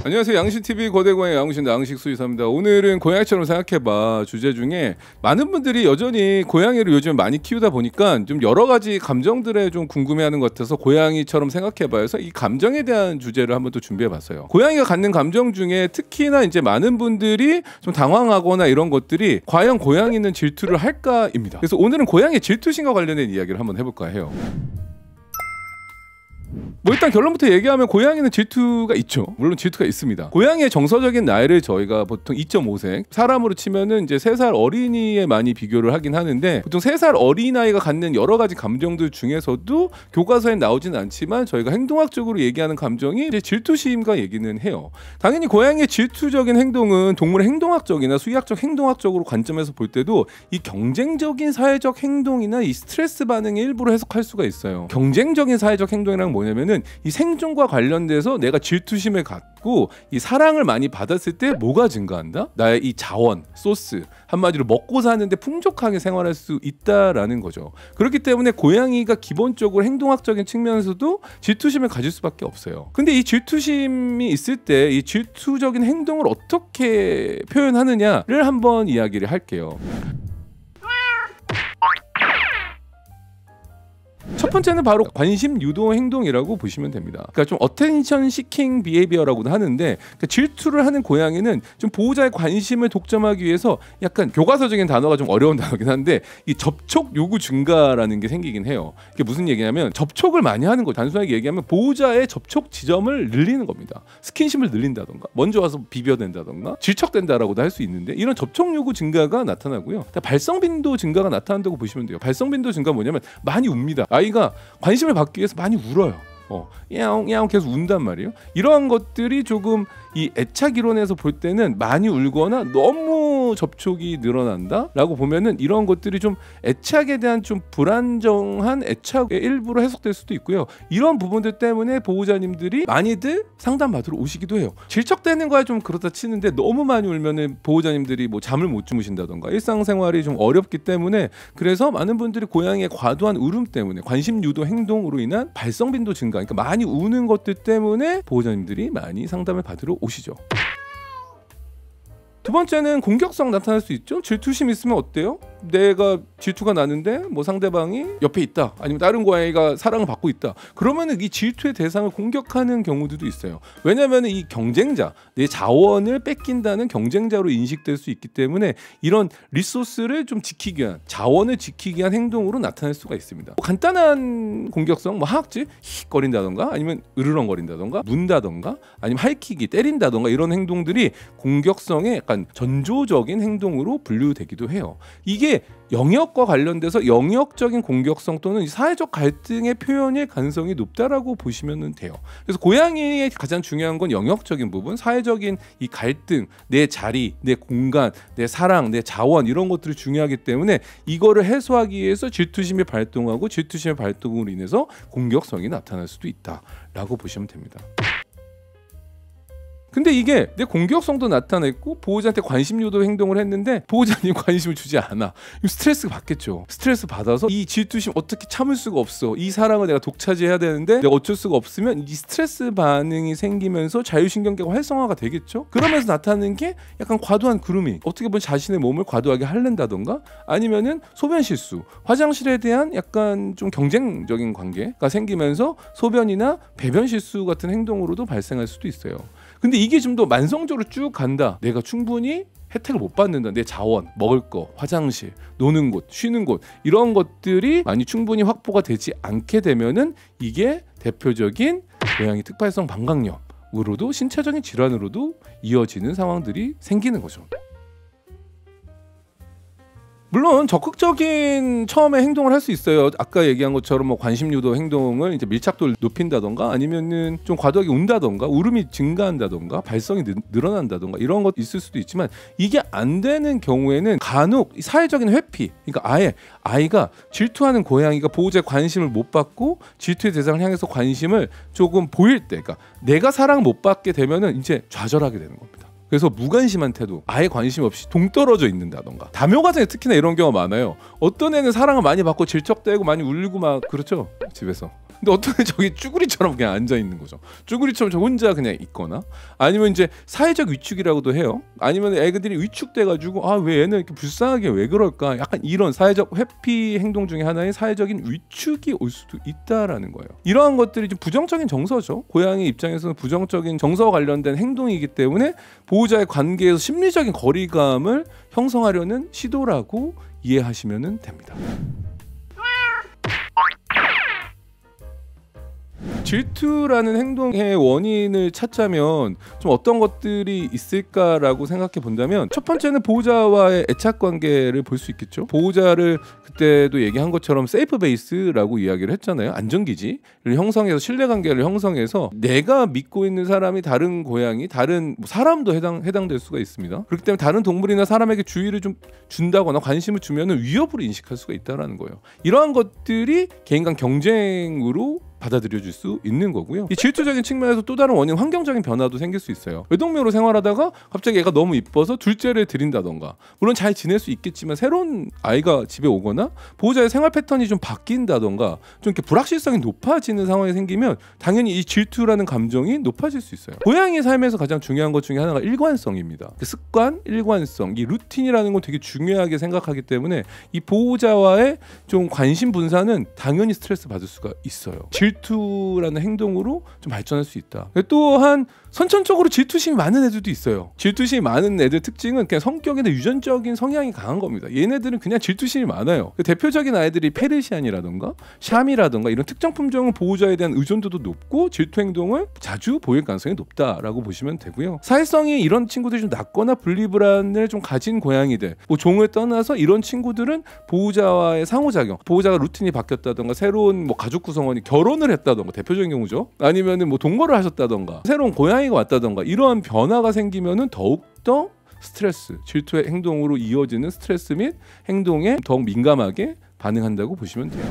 안녕하세요. 양식TV 거대고양이 양식인데 양식수의사입니다. 오늘은 고양이처럼 생각해봐 주제 중에 많은 분들이 여전히 고양이를 요즘 많이 키우다 보니까 좀 여러 가지 감정들에 좀 궁금해하는 것 같아서 고양이처럼 생각해봐서 이 감정에 대한 주제를 한번 또 준비해봤어요. 고양이가 갖는 감정 중에 특히나 이제 많은 분들이 좀 당황하거나 이런 것들이 과연 고양이는 질투를 할까입니다. 그래서 오늘은 고양이 질투심과 관련된 이야기를 한번 해볼까 해요. 뭐 일단 결론부터 얘기하면 고양이는 질투가 있죠. 물론 질투가 있습니다. 고양이의 정서적인 나이를 저희가 보통 2.5세, 사람으로 치면은 이제 3살 어린이에 많이 비교를 하긴 하는데, 보통 3살 어린아이가 갖는 여러 가지 감정들 중에서도 교과서에 나오진 않지만 저희가 행동학적으로 얘기하는 감정이 이제 질투심과 얘기는 해요. 당연히 고양이의 질투적인 행동은 동물의 행동학적이나 수의학적 행동학적으로 관점에서 볼 때도 이 경쟁적인 사회적 행동이나 이 스트레스 반응의 일부로 해석할 수가 있어요. 경쟁적인 사회적 행동이란 뭐냐면은 이 생존과 관련돼서 내가 질투심을 갖고 이 사랑을 많이 받았을 때 뭐가 증가한다? 나의 이 자원, 소스, 한마디로 먹고 사는데 풍족하게 생활할 수 있다라는 거죠. 그렇기 때문에 고양이가 기본적으로 행동학적인 측면에서도 질투심을 가질 수밖에 없어요. 근데 이 질투심이 있을 때 이 질투적인 행동을 어떻게 표현하느냐를 한번 이야기를 할게요. 첫 번째는 바로 관심 유도 행동이라고 보시면 됩니다. 그러니까 좀 어텐션 시킹 비헤이비어라고도 하는데, 그러니까 질투를 하는 고양이는 좀 보호자의 관심을 독점하기 위해서 약간 교과서적인 단어가 좀 어려운 단어긴 한데 이 접촉 요구 증가라는 게 생기긴 해요. 이게 무슨 얘기냐면 접촉을 많이 하는 거, 단순하게 얘기하면 보호자의 접촉 지점을 늘리는 겁니다. 스킨십을 늘린다던가 먼저 와서 비벼댄다던가 질척댄다라고도 할 수 있는데, 이런 접촉 요구 증가가 나타나고요. 발성 빈도 증가가 나타난다고 보시면 돼요. 발성 빈도 증가 뭐냐면 많이 웁니다. 아이가 관심을 받기 위해서 많이 울어요. 야옹 야옹 계속 운단 말이에요. 이러한 것들이 조금 이 애착 이론에서 볼 때는 많이 울거나 너무 접촉이 늘어난다 라고 보면은 이런 것들이 좀 애착에 대한 좀 불안정한 애착의 일부로 해석될 수도 있고요. 이런 부분들 때문에 보호자님들이 많이들 상담받으러 오시기도 해요. 질척대는 거야 좀 그렇다 치는데 너무 많이 울면은 보호자님들이 뭐 잠을 못 주무신다던가 일상생활이 좀 어렵기 때문에, 그래서 많은 분들이 고양이의 과도한 울음 때문에 관심 유도 행동으로 인한 발성 빈도 증가, 그러니까 많이 우는 것들 때문에 보호자님들이 많이 상담을 받으러 오시죠. 두 번째는 공격성 나타날 수 있죠. 질투심 있으면 어때요? 내가 질투가 나는데 뭐 상대방이 옆에 있다, 아니면 다른 고양이가 사랑을 받고 있다, 그러면은 이 질투의 대상을 공격하는 경우들도 있어요. 왜냐하면 이 경쟁자, 내 자원을 뺏긴다는 경쟁자로 인식될 수 있기 때문에 이런 리소스를 좀 지키기 위한, 자원을 지키기 위한 행동으로 나타날 수가 있습니다. 뭐 간단한 공격성, 뭐 하악질, 힉거린다던가 아니면 으르렁거린다던가 문다던가 아니면 할퀴기, 때린다던가 이런 행동들이 공격성의 약간 전조적인 행동으로 분류되기도 해요. 이게 영역과 관련돼서 영역적인 공격성 또는 사회적 갈등의 표현일 가능성이 높다라고 보시면 돼요. 그래서 고양이의 가장 중요한 건 영역적인 부분, 사회적인 이 갈등, 내 자리, 내 공간, 내 사랑, 내 자원, 이런 것들이 중요하기 때문에 이거를 해소하기 위해서 질투심이 발동하고 질투심의 발동으로 인해서 공격성이 나타날 수도 있다라고 보시면 됩니다. 근데 이게 내 공격성도 나타냈고 보호자한테 관심 유도 행동을 했는데 보호자님 관심을 주지 않아. 스트레스 받겠죠. 스트레스 받아서 이 질투심 어떻게 참을 수가 없어. 이 사랑을 내가 독차지해야 되는데 내가 어쩔 수가 없으면 이 스트레스 반응이 생기면서 자율신경계가 활성화가 되겠죠. 그러면서 나타나는 게 약간 과도한 그루밍, 어떻게 보면 자신의 몸을 과도하게 핥는다던가 아니면은 소변 실수, 화장실에 대한 약간 좀 경쟁적인 관계가 생기면서 소변이나 배변 실수 같은 행동으로도 발생할 수도 있어요. 근데 이게 좀 더 만성적으로 쭉 간다, 내가 충분히 혜택을 못 받는다, 내 자원, 먹을 거, 화장실, 노는 곳, 쉬는 곳, 이런 것들이 많이 충분히 확보가 되지 않게 되면은 이게 대표적인 고양이 특발성 방광염으로도 신체적인 질환으로도 이어지는 상황들이 생기는 거죠. 물론 적극적인 처음에 행동을 할 수 있어요. 아까 얘기한 것처럼 뭐 관심 유도 행동을 이제 밀착도를 높인다던가 아니면은 좀 과도하게 운다던가 울음이 증가한다던가 발성이 늘어난다던가 이런 것 있을 수도 있지만, 이게 안 되는 경우에는 간혹 사회적인 회피, 그러니까 아예 아이가 질투하는 고양이가 보호자의 관심을 못 받고 질투의 대상을 향해서 관심을 조금 보일 때, 그러니까 내가 사랑을 못 받게 되면은 이제 좌절하게 되는 겁니다. 그래서 무관심한 태도, 아예 관심 없이 동떨어져 있는다던가, 다묘 가정에 특히나 이런 경우가 많아요. 어떤 애는 사랑을 많이 받고 질척대고 많이 울고 막 그렇죠, 집에서. 근데 어떤 저기 쭈구리처럼 그냥 앉아 있는 거죠. 쭈구리처럼 저 혼자 그냥 있거나 아니면 이제 사회적 위축이라고도 해요. 아니면 애들이 위축돼 가지고 아 왜 얘는 이렇게 불쌍하게 왜 그럴까? 약간 이런 사회적 회피 행동 중에 하나의 사회적인 위축이 올 수도 있다라는 거예요. 이러한 것들이 좀 부정적인 정서죠. 고양이 입장에서는 부정적인 정서와 관련된 행동이기 때문에 보호자의 관계에서 심리적인 거리감을 형성하려는 시도라고 이해하시면 됩니다. 질투라는 행동의 원인을 찾자면 좀 어떤 것들이 있을까라고 생각해 본다면 첫 번째는 보호자와의 애착 관계를 볼 수 있겠죠. 보호자를 그때도 얘기한 것처럼 세이프 베이스라고 이야기를 했잖아요. 안전기지를 형성해서 신뢰관계를 형성해서 내가 믿고 있는 사람이 다른 고양이, 다른 사람도 해당될 수가 있습니다. 그렇기 때문에 다른 동물이나 사람에게 주의를 좀 준다거나 관심을 주면은 위협으로 인식할 수가 있다라는 거예요. 이러한 것들이 개인 간 경쟁으로 받아들여질 수 있는 거고요. 이 질투적인 측면에서 또 다른 원인, 환경적인 변화도 생길 수 있어요. 외동묘로 생활하다가 갑자기 얘가 너무 이뻐서 둘째를 들인다던가, 물론 잘 지낼 수 있겠지만 새로운 아이가 집에 오거나 보호자의 생활 패턴이 좀 바뀐다던가 좀 이렇게 불확실성이 높아지는 상황이 생기면 당연히 이 질투라는 감정이 높아질 수 있어요. 고양이 삶에서 가장 중요한 것 중에 하나가 일관성입니다. 그 습관, 일관성, 이 루틴이라는 건 되게 중요하게 생각하기 때문에 이 보호자와의 좀 관심 분산은 당연히 스트레스 받을 수가 있어요. 질투라는 행동으로 좀 발전할 수 있다. 또한 선천적으로 질투심이 많은 애들도 있어요. 질투심이 많은 애들 특징은 그냥 성격이나 유전적인 성향이 강한 겁니다. 얘네들은 그냥 질투심이 많아요. 대표적인 아이들이 페르시안이라던가 샴이라던가 이런 특정 품종은 보호자에 대한 의존도도 높고 질투 행동을 자주 보일 가능성이 높다라고 보시면 되고요. 사회성이 이런 친구들이 좀 낮거나 분리불안을 좀 가진 고양이들, 뭐 종을 떠나서 이런 친구들은 보호자와의 상호작용, 보호자가 루틴이 바뀌었다던가 새로운 뭐 가족 구성원이 결혼을 했다던가 대표적인 경우죠. 아니면은 뭐 동거를 하셨다던가 새로운 고양이가 왔다던가 이러한 변화가 생기면은 더욱더 스트레스, 질투의 행동으로 이어지는 스트레스 및 행동에 더욱 민감하게 반응한다고 보시면 돼요.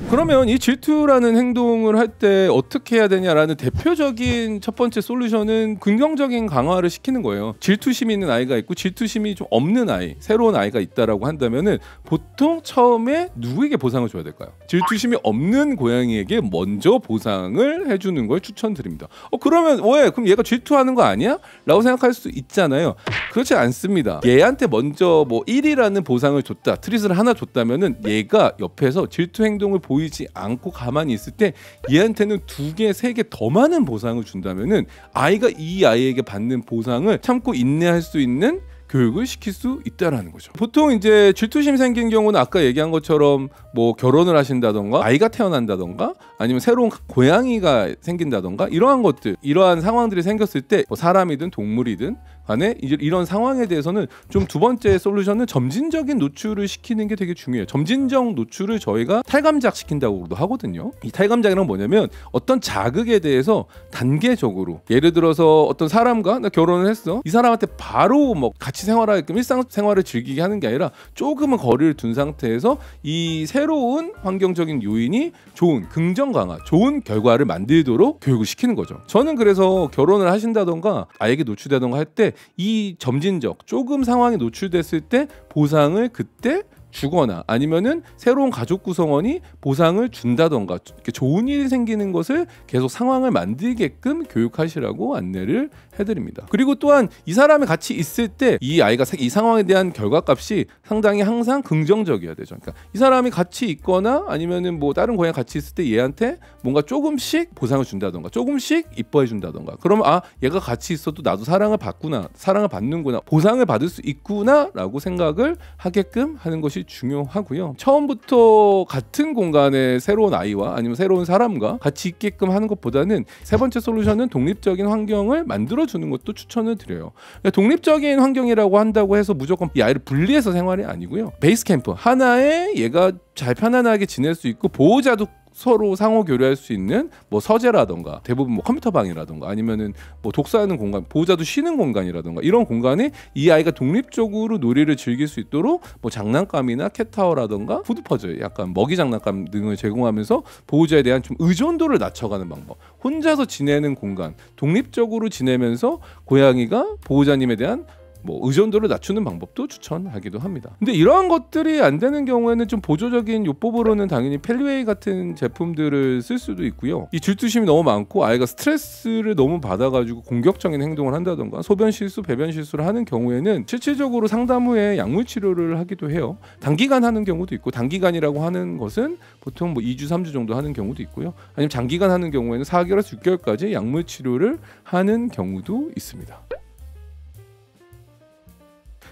그러면 이 질투라는 행동을 할 때 어떻게 해야 되냐라는 대표적인 첫 번째 솔루션은 긍정적인 강화를 시키는 거예요. 질투심이 있는 아이가 있고 질투심이 좀 없는 아이, 새로운 아이가 있다라고 한다면은 보통 처음에 누구에게 보상을 줘야 될까요? 질투심이 없는 고양이에게 먼저 보상을 해주는 걸 추천드립니다. 그러면 왜? 그럼 얘가 질투하는 거 아니야? 라고 생각할 수 있잖아요. 그렇지 않습니다. 얘한테 먼저 뭐 1이라는 보상을 줬다, 트릿을 하나 줬다면은 얘가 옆에서 질투 행동을 보이지 않고 가만히 있을 때 얘한테는 2개, 3개 더 많은 보상을 준다면은 아이가 이 아이에게 받는 보상을 참고 인내할 수 있는 교육을 시킬 수 있다라는 거죠. 보통 이제 질투심 생긴 경우는 아까 얘기한 것처럼 뭐 결혼을 하신다던가 아이가 태어난다던가 아니면 새로운 고양이가 생긴다던가 이러한 것들, 이러한 상황들이 생겼을 때 뭐 사람이든 동물이든 간에 이제 이런 상황에 대해서는 좀 두 번째 솔루션은 점진적인 노출을 시키는 게 되게 중요해요. 점진적 노출을 저희가 탈감작 시킨다고도 하거든요. 이 탈감작이란 뭐냐면 어떤 자극에 대해서 단계적으로, 예를 들어서 어떤 사람과 나 결혼을 했어, 이 사람한테 바로 뭐 같이 생활하게끔 일상생활을 즐기게 하는 게 아니라 조금은 거리를 둔 상태에서 이 새로운 환경적인 요인이 좋은 긍정 강화, 좋은 결과를 만들도록 교육을 시키는 거죠. 저는 그래서 결혼을 하신다던가 아이에게 노출되던가 할 때 이 점진적, 조금 상황에 노출됐을 때 보상을 그때 주거나 아니면은 새로운 가족 구성원이 보상을 준다던가 이렇게 좋은 일이 생기는 것을 계속 상황을 만들게끔 교육하시라고 안내를 해드립니다. 그리고 또한 이 사람이 같이 있을 때 이 아이가 이 상황에 대한 결과값이 상당히 항상 긍정적이어야 되죠. 그러니까 이 사람이 같이 있거나 아니면은 뭐 다른 고양이 같이 있을 때 얘한테 뭔가 조금씩 보상을 준다던가 조금씩 이뻐해 준다던가, 그러면 아 얘가 같이 있어도 나도 사랑을 받구나, 사랑을 받는구나, 보상을 받을 수 있구나 라고 생각을 하게끔 하는 것이 중요하고요. 처음부터 같은 공간에 새로운 아이와 아니면 새로운 사람과 같이 있게끔 하는 것보다는 세 번째 솔루션은 독립적인 환경을 만들어주는 것도 추천을 드려요. 그러니까 독립적인 환경이라고 한다고 해서 무조건 이 아이를 분리해서 생활이 아니고요. 베이스 캠프 하나에 얘가 잘 편안하게 지낼 수 있고 보호자도 서로 상호 교류할 수 있는 뭐 서재라던가 대부분 뭐 컴퓨터 방이라던가 아니면은 뭐 독서하는 공간, 보호자도 쉬는 공간이라던가 이런 공간에 이 아이가 독립적으로 놀이를 즐길 수 있도록 뭐 장난감이나 캣타워라던가 푸드퍼즐, 약간 먹이 장난감 등을 제공하면서 보호자에 대한 좀 의존도를 낮춰가는 방법, 혼자서 지내는 공간, 독립적으로 지내면서 고양이가 보호자님에 대한 뭐 의존도를 낮추는 방법도 추천하기도 합니다. 근데 이러한 것들이 안 되는 경우에는 좀 보조적인 요법으로는 당연히 펠리웨이 같은 제품들을 쓸 수도 있고요. 이 질투심이 너무 많고 아이가 스트레스를 너무 받아가지고 공격적인 행동을 한다던가 소변 실수, 배변 실수를 하는 경우에는 실질적으로 상담 후에 약물 치료를 하기도 해요. 단기간 하는 경우도 있고, 단기간이라고 하는 것은 보통 뭐 2주, 3주 정도 하는 경우도 있고요. 아니면 장기간 하는 경우에는 4개월에서 6개월까지 약물 치료를 하는 경우도 있습니다.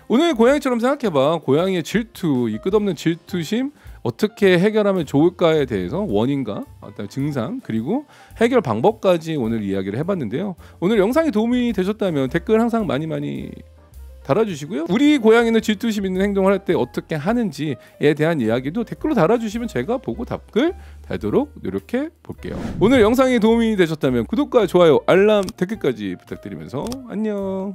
오늘 고양이처럼 생각해봐. 고양이의 질투, 이 끝없는 질투심 어떻게 해결하면 좋을까에 대해서 원인과 어떤 증상 그리고 해결 방법까지 오늘 이야기를 해봤는데요. 오늘 영상이 도움이 되셨다면 댓글 항상 많이 달아주시고요. 우리 고양이는 질투심 있는 행동을 할 때 어떻게 하는지에 대한 이야기도 댓글로 달아주시면 제가 보고 답글 달도록 노력해 볼게요. 오늘 영상이 도움이 되셨다면 구독과 좋아요, 알람, 댓글까지 부탁드리면서 안녕.